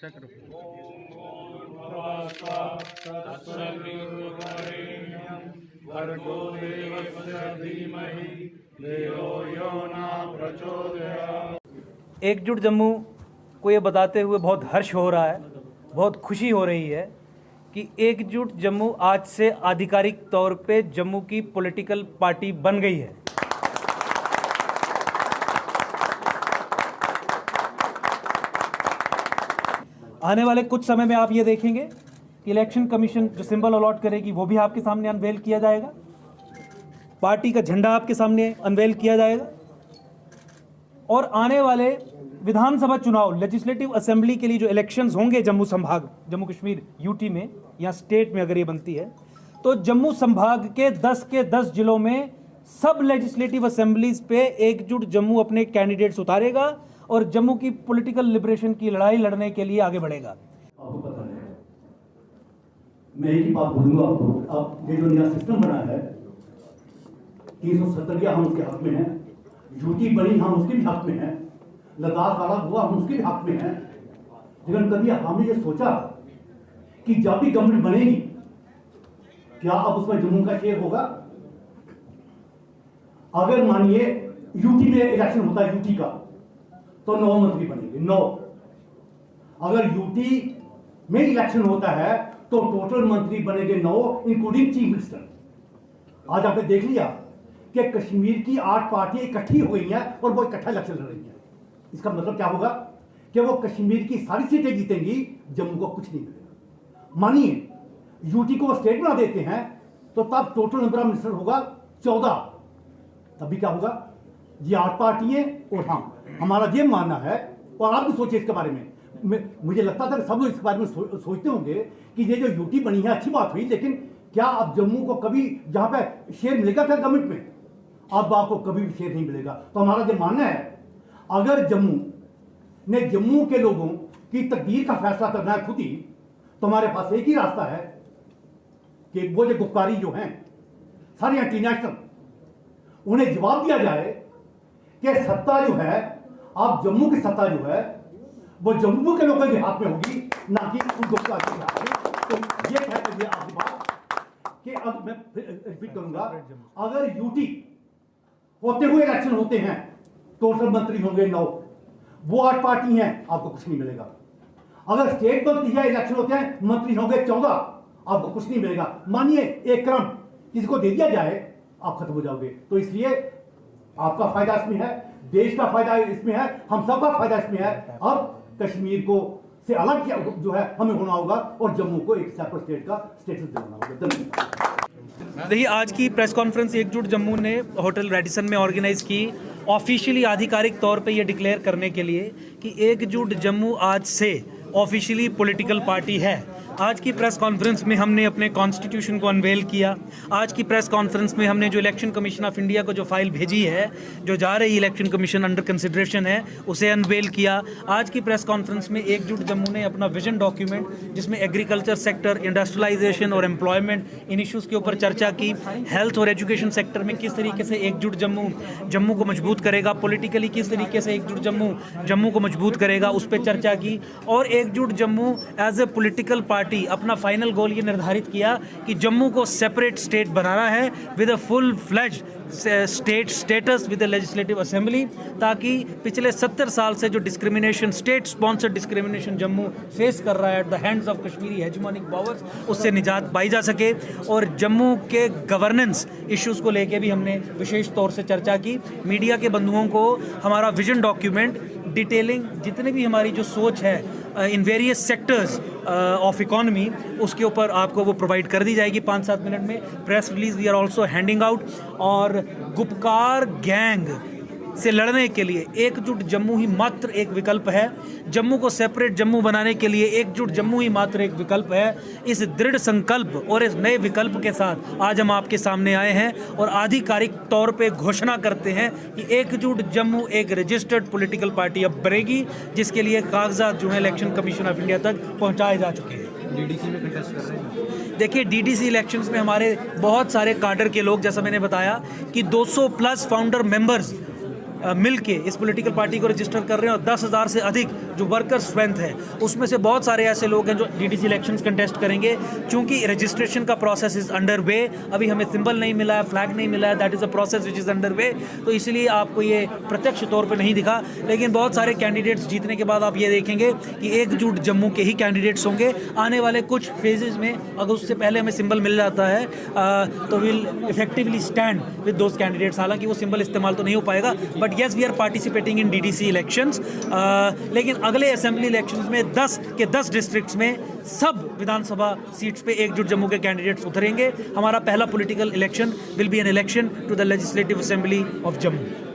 भर्गो देवस्य धीमहि धियो यो न प्रचोदयात्। एकजुट जम्मू को ये बताते हुए बहुत हर्ष हो रहा है, बहुत खुशी हो रही है कि एकजुट जम्मू आज से आधिकारिक तौर पे जम्मू की पॉलिटिकल पार्टी बन गई है। आने वाले कुछ समय में आप ये देखेंगे कि इलेक्शन कमीशन जो सिंबल अलॉट करेगी वो भी आपके सामने अनवेल किया जाएगा, पार्टी का झंडा आपके सामने अनवेल किया जाएगा और आने वाले विधानसभा चुनाव, लेजिस्लेटिव असेंबली के लिए जो इलेक्शंस होंगे जम्मू संभाग, जम्मू कश्मीर यूटी में या स्टेट में अगर ये बनती है तो जम्मू संभाग के 10 जिलों में सब लेजिस्लेटिव असेंबलीज पे एकजुट जम्मू अपने कैंडिडेट्स उतारेगा और जम्मू की पॉलिटिकल लिबरेशन की लड़ाई लड़ने के लिए आगे बढ़ेगा। आपको पता है, मैं एक ही बात बोलूंगा आपको, अब ये जो नया सिस्टम बना है 370 हम उसके हक में हैं, यूटी बनी हम उसके भी हक में हैं, लद्दाख अलग हुआ हम उसके भी हक में हैं। लेकिन कभी हमने ये सोचा कि जब भी गवर्नमेंट बनेगी क्या अब उसमें जम्मू का शेयर होगा? अगर मानिए यूटी में इलेक्शन होता है यूटी का तो 9 मंत्री बनेंगे, 9। अगर यूटी में इलेक्शन होता है तो टोटल मंत्री बनेंगे 9 इंक्लूडिंग चीफ मिनिस्टर। आज आपने देख लिया कि कश्मीर की 8 पार्टियां इकट्ठी हो गई हैं और वो इकट्ठा इलेक्शन लड़ रही हैं। इसका मतलब क्या होगा कि वो कश्मीर की सारी सीटें जीतेंगी, जम्मू को कुछ नहीं मिलेगा। मानिए यूटी को वो स्टेट बना देते हैं तो तब टोटल नंबर ऑफ मिनिस्टर होगा 14। तभी क्या होगा, ये 8 पार्टियां और हमारा ये मानना है, और आप भी सोचिए इसके बारे में। मुझे लगता था कि सब लोग इस बारे में सोचते होंगे कि ये जो यूटी बनी है अच्छी बात हुई, लेकिन क्या अब जम्मू को कभी जहां पे शेयर मिलेगा क्या गवर्नमेंट में? अब आपको कभी भी शेयर नहीं मिलेगा। तो हमारा ये मानना है अगर जम्मू ने जम्मू के लोगों की तकदीर का फैसला करना है खुद ही, तो हमारे पास एक ही रास्ता है कि वो जो गुप्तकारी जो हैं सारी एंटी नेशनल, उन्हें जवाब दिया जाए कि सत्ता जो है, आप जम्मू की सत्ता जो है वो जम्मू के लोगों के हाथ में होगी, ना कि उन गुप्तकारी के हाथ में। तो ये कहते हुए आपकी बात कि अब मैं रिपीट करूंगा, अगर यूटी होते हुए इलेक्शन होते हैं टोटल मंत्री होंगे 9, वो 8 पार्टी हैं, आपको कुछ नहीं मिलेगा। अगर स्टेट बनती है इलेक्शन होते हैं मंत्री होंगे 14, आपको कुछ नहीं मिलेगा। मानिए एक क्रम किसी को दे दिया जाए, आप खत्म हो जाओगे। तो इसलिए आपका फायदा इसमें है, देश का फायदा इसमें है, हम सबका फायदा इसमें है। अब कश्मीर को से अलग जो है हमें होना होगा और जम्मू को एक सेपरेट स्टेट का स्टेटस देना होगा। देखिए, आज की प्रेस कॉन्फ्रेंस एकजुट जम्मू ने होटल रेडिसन में ऑर्गेनाइज की, ऑफिशियली आधिकारिक तौर पे ये डिक्लेयर करने के लिए कि एकजुट जम्मू आज से ऑफिशियली पॉलिटिकल पार्टी है। आज की प्रेस कॉन्फ्रेंस में हमने अपने कॉन्स्टिट्यूशन को अनवेल किया। आज की प्रेस कॉन्फ्रेंस में हमने जो इलेक्शन कमीशन ऑफ इंडिया को जो फाइल भेजी है, जो जा रही इलेक्शन कमीशन अंडर कंसिडरेशन है, उसे अनवेल किया। आज की प्रेस कॉन्फ्रेंस में एकजुट जम्मू ने अपना विजन डॉक्यूमेंट, जिसमें एग्रीकल्चर सेक्टर, इंडस्ट्रियलाइजेशन और एम्प्लॉयमेंट, इन इश्यूज़ के ऊपर चर्चा की। हेल्थ और एजुकेशन सेक्टर में किस तरीके से एकजुट जम्मू को मजबूत करेगा, पॉलिटिकली किस तरीके से एकजुट जम्मू को मजबूत करेगा, उस पर चर्चा की। और Ekjut Jammu as a political party अपना फाइनल गोल ये निर्धारित किया कि जम्मू को सेपरेट स्टेट बनाना है with a full fledged state status with a legislative assembly, ताकि पिछले 70 साल से जो discrimination, state sponsored discrimination Jammu face कर रहा है at the hands of Kashmiri hegemonic powers, उससे निजात पाई जा सके। और जम्मू के गवर्नेंस इश्यूज़ को लेके भी हमने विशेष तौर से चर्चा की। मीडिया के बंधुओं को हमारा विजन डॉक्यूमेंट डिटेलिंग, जितने भी हमारी जो सोच है in various sectors of economy, उसके ऊपर आपको वो प्रोवाइड कर दी जाएगी 5-7 मिनट में। Press release we are also handing out. और गुपकार गैंग से लड़ने के लिए एकजुट जम्मू ही मात्र एक विकल्प है। जम्मू को सेपरेट जम्मू बनाने के लिए एकजुट जम्मू ही मात्र एक विकल्प है। इस दृढ़ संकल्प और इस नए विकल्प के साथ आज हम आपके सामने आए हैं और आधिकारिक तौर पे घोषणा करते हैं कि एकजुट जम्मू एक रजिस्टर्ड पॉलिटिकल पार्टी अब बनेगी, जिसके लिए कागजात जो है इलेक्शन कमीशन ऑफ इंडिया तक पहुँचाए जा चुके हैं। डीडीसी में कंटेस्ट कर रहे हैं। देखिए, डीडीसी इलेक्शंस में हमारे बहुत सारे काडर के लोग, जैसा मैंने बताया कि 200 प्लस फाउंडर मेंबर्स मिल के इस पॉलिटिकल पार्टी को रजिस्टर कर रहे हैं और 10,000 से अधिक जो वर्कर स्ट्रेंथ है उसमें से बहुत सारे ऐसे लोग हैं जो डीडीसी इलेक्शंस कंटेस्ट करेंगे। चूंकि रजिस्ट्रेशन का प्रोसेस इज अंडर वे, अभी हमें सिंबल नहीं मिला है, फ्लैग नहीं मिला है, that is a process which is under way, तो इसलिए आपको ये प्रत्यक्ष तौर पर नहीं दिखा। लेकिन बहुत सारे कैंडिडेट्स जीतने के बाद आप ये देखेंगे कि एकजुट जम्मू के ही कैंडिडेट्स होंगे। आने वाले कुछ फेजेस में अगर उससे पहले हमें सिंबल मिल जाता है तो will effectively stand with those candidates. हालांकि वो सिंबल इस्तेमाल तो नहीं हो पाएगा, but yes we are participating in DDC elections. लेकिन अगले असेंबली इलेक्शंस में 10 के 10 डिस्ट्रिक्ट्स में सब विधानसभा सीट्स पे एकजुट जम्मू के कैंडिडेट्स उतरेंगे। हमारा पहला political election will be an election to the legislative assembly of Jammu.